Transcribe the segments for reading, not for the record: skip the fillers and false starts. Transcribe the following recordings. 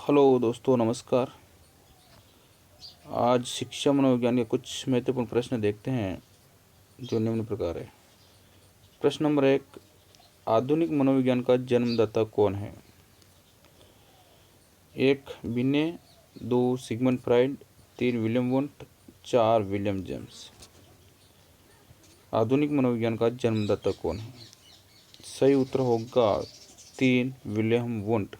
Hello दोस्तों, नमस्कार। आज शिक्षा मनोविज्ञान के कुछ महत्वपूर्ण प्रश्न देखते हैं जो निम्न प्रकार है। प्रश्न नंबर 1, आधुनिक मनोविज्ञान का जन्मदाता कौन है? 1 बिने, 2 Sigmund Freud, 3 William Wundt, 4 William James. आधुनिक मनोविज्ञान का जन्मदाता कौन है? सही उत्तर होगा 3 विलियम वुंट।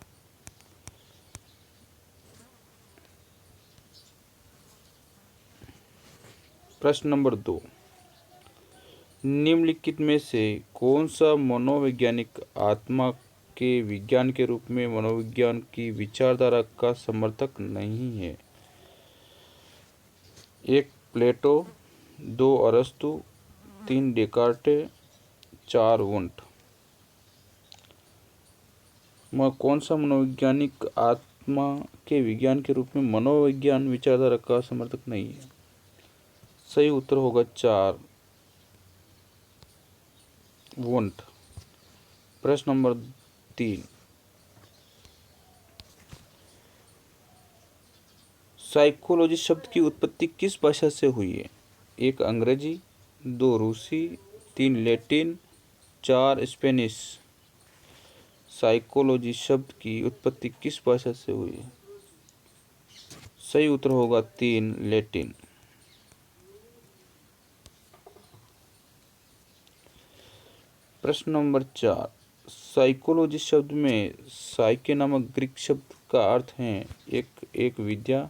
प्रश्न नंबर 2, निम्नलिखित में से कौन सा मनोवैज्ञानिक आत्मा के विज्ञान के रूप में मनोविज्ञान की विचारधारा का समर्थक नहीं है? 1 प्लेटो, 2 अरस्तु, 3 डेकार्टे, 4 वुंट। कौन सा मनोवैज्ञानिक आत्मा के विज्ञान के रूप में मनोविज्ञान विचारधारा का समर्थक नहीं है? सही उत्तर होगा 4 वुंट। प्रश्न नंबर 3, साइकोलॉजी शब्द की उत्पत्ति किस भाषा से हुई है? 1 अंग्रेजी, 2 रूसी, 3 लैटिन, 4 स्पेनिश। साइकोलॉजी शब्द की उत्पत्ति किस भाषा से हुई है? सही उत्तर होगा 3 लैटिन। प्रश्न नंबर 4, साइकोलॉजी शब्द में साइके नामक ग्रीक शब्द का अर्थ है? एक विद्या,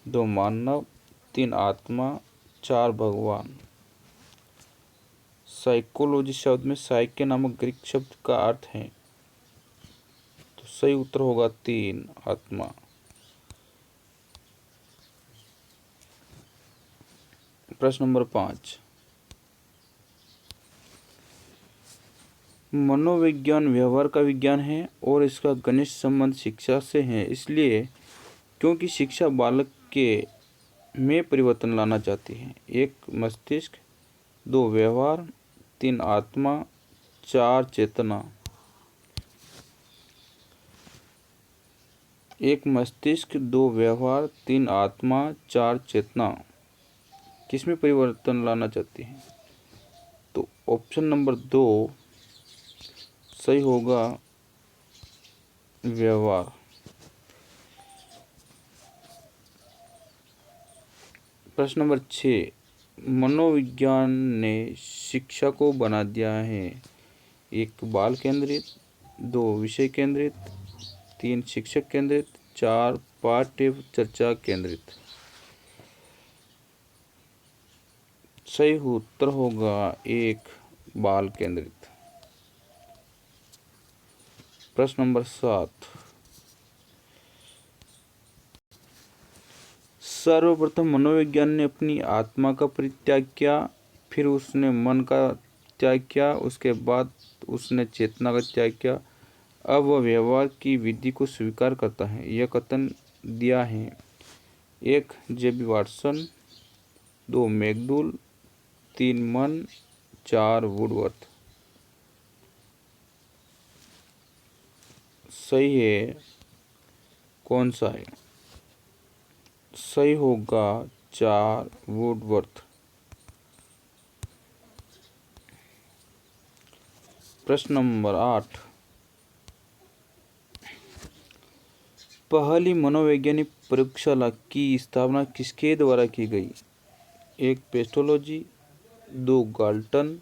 2 मानव, 3 आत्मा, 4 भगवान। साइकोलॉजी शब्द में साइके नामक ग्रीक शब्द का अर्थ है, तो सही उत्तर होगा 3 आत्मा। प्रश्न नंबर 5, मनोविज्ञान व्यवहार का विज्ञान है और इसका घनिष्ठ संबंध शिक्षा से है, इसलिए क्योंकि शिक्षा बालक के में परिवर्तन लाना चाहती है। 1 मस्तिष्क, 2 व्यवहार, 3 आत्मा, 4 चेतना। 1 मस्तिष्क, 2 व्यवहार, 3 आत्मा, 4 चेतना किसमें परिवर्तन लाना चाहती है? तो ऑप्शन नंबर 2 सही होगा, व्यवहार। प्रश्न नंबर 6, मनोविज्ञान ने शिक्षा को बना दिया है? 1 बाल केंद्रित, 2 विषय केंद्रित, 3 शिक्षक केंद्रित, 4 पाठ्य चर्चा केंद्रित। सही उत्तर होगा 1 बाल केंद्रित। प्रश्न नंबर 7, सर्वप्रथम मनोविज्ञान ने अपनी आत्मा का परित्याग किया, फिर उसने मन का त्याग किया, उसके बाद उसने चेतना का त्याग किया, अब वह व्यवहार की विधि को स्वीकार करता है। यह कथन दिया है 1 जेबी वाटसन, 2 मैकडूल, 3 मन, 4 वुडवर्थ। सही है, कौन सा है? सही होगा 4 वुडवर्थ। प्रश्न नंबर 8, पहली मनोवैज्ञानिक प्रयोगशाला की स्थापना किसके द्वारा की गई? 1 पेस्टोलॉजी, 2 गाल्टन,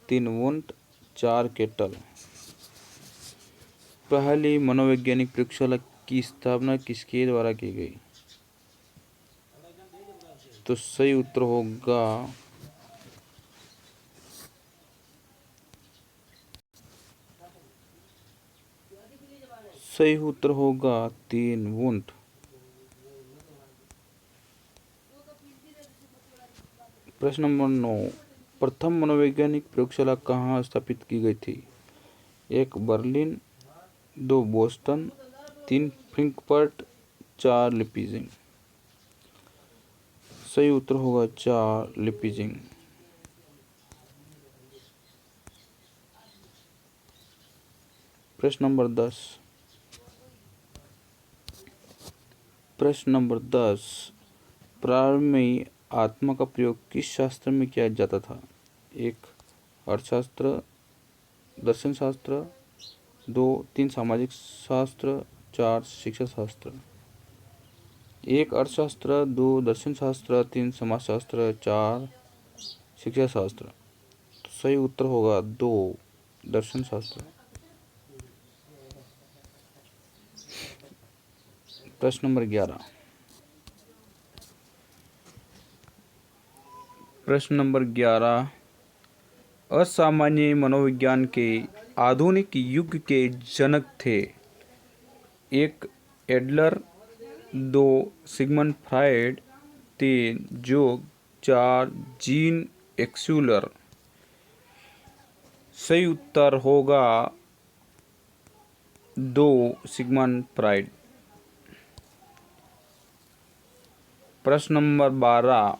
3 वुंट, 4 केटल। पहली मनोवैज्ञानिक प्रयोगशाला की स्थापना किसके द्वारा की गई? तो सही उत्तर होगा सही उत्तर होगा 3 वुंट। प्रश्न नंबर 9, प्रथम मनोवैज्ञानिक प्रयोगशाला कहाँ स्थापित की गई थी? 1 बर्लिन, 2 बोस्टन, 3 फ्रैंकफर्ट, 4 लिपजिंग। सही उत्तर होगा 4 लिपजिंग। प्रश्न नंबर 10, प्रश्न नंबर 10, प्रारंभ में ही आत्मा का प्रयोग किस शास्त्र में किया जाता था? 1 अर्थशास्त्र, दर्शन शास्त्र, 3 सामाजिक शास्त्र, 4 शिक्षा शास्त्र। 1 अर्थशास्त्र, 2 दर्शन शास्त्र, 3 समाजशास्त्र, 4 शिक्षा शास्त्र। तो सही उत्तर होगा 2 दर्शन शास्त्र। प्रश्न नंबर 11, प्रश्न नंबर 11, असामान्य मनोविज्ञान के आधुनिक युग के जनक थे? 1 एडलर, 2 सिगमंड फ्रायड, 3 जोग, 4 जीन एक्सुलर। सही उत्तर होगा 2 सिगमंड फ्रायड। प्रश्न नंबर 12,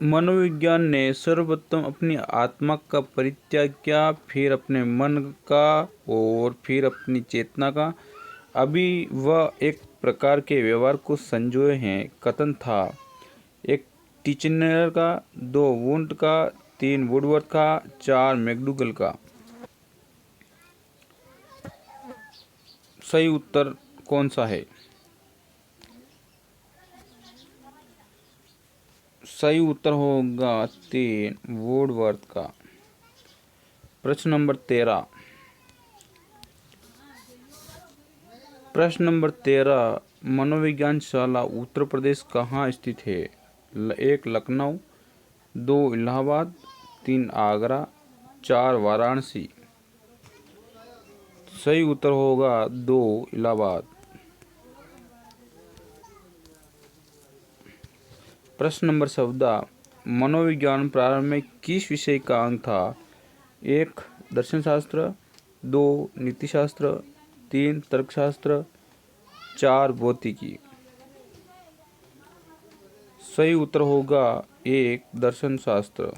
मनोविज्ञान ने सर्वप्रथम अपनी आत्मा का परित्याग किया, फिर अपने मन का और फिर अपनी चेतना का। अभी वह एक प्रकार के व्यवहार को संजोए हैं। कथन था 1 टीचनर का, 2 वुंट का, 3 वुडवर्थ का, 4 मैकडूगल का। सही उत्तर कौन सा है? सही उत्तर होगा 3 वुडवर्थ का। प्रश्न नंबर 13, प्रश्न नंबर 13, मनोविज्ञान शाला उत्तर प्रदेश कहाँ स्थित है? 1 लखनऊ, 2 इलाहाबाद, 3 आगरा, 4 वाराणसी। सही उत्तर होगा 2 इलाहाबाद। प्रश्न नंबर 14, मनोविज्ञान प्रारंभ में किस विषय का अंग था? 1 दर्शन शास्त्र, 2 नीतिशास्त्र, 3 तर्कशास्त्र, 4 भौतिकी। सही उत्तर होगा 1 दर्शन शास्त्र।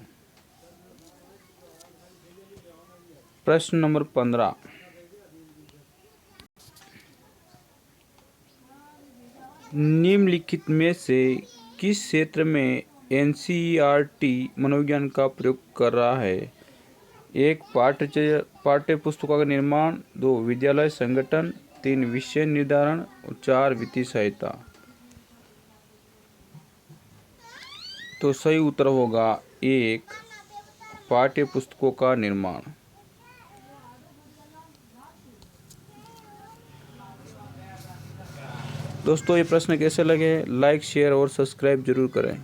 प्रश्न नंबर 15, निम्नलिखित में से किस क्षेत्र में एनसीईआरटी मनोविज्ञान का प्रयोग कर रहा है? 1 पाठ्य पुस्तकों का निर्माण, 2 विद्यालय संगठन, 3 विषय निर्धारण और 4 वित्तीय सहायता। तो सही उत्तर होगा 1 पाठ्य पुस्तकों का निर्माण। दोस्तों ये प्रश्न कैसे लगे? लाइक, शेयर और सब्सक्राइब जरूर करें।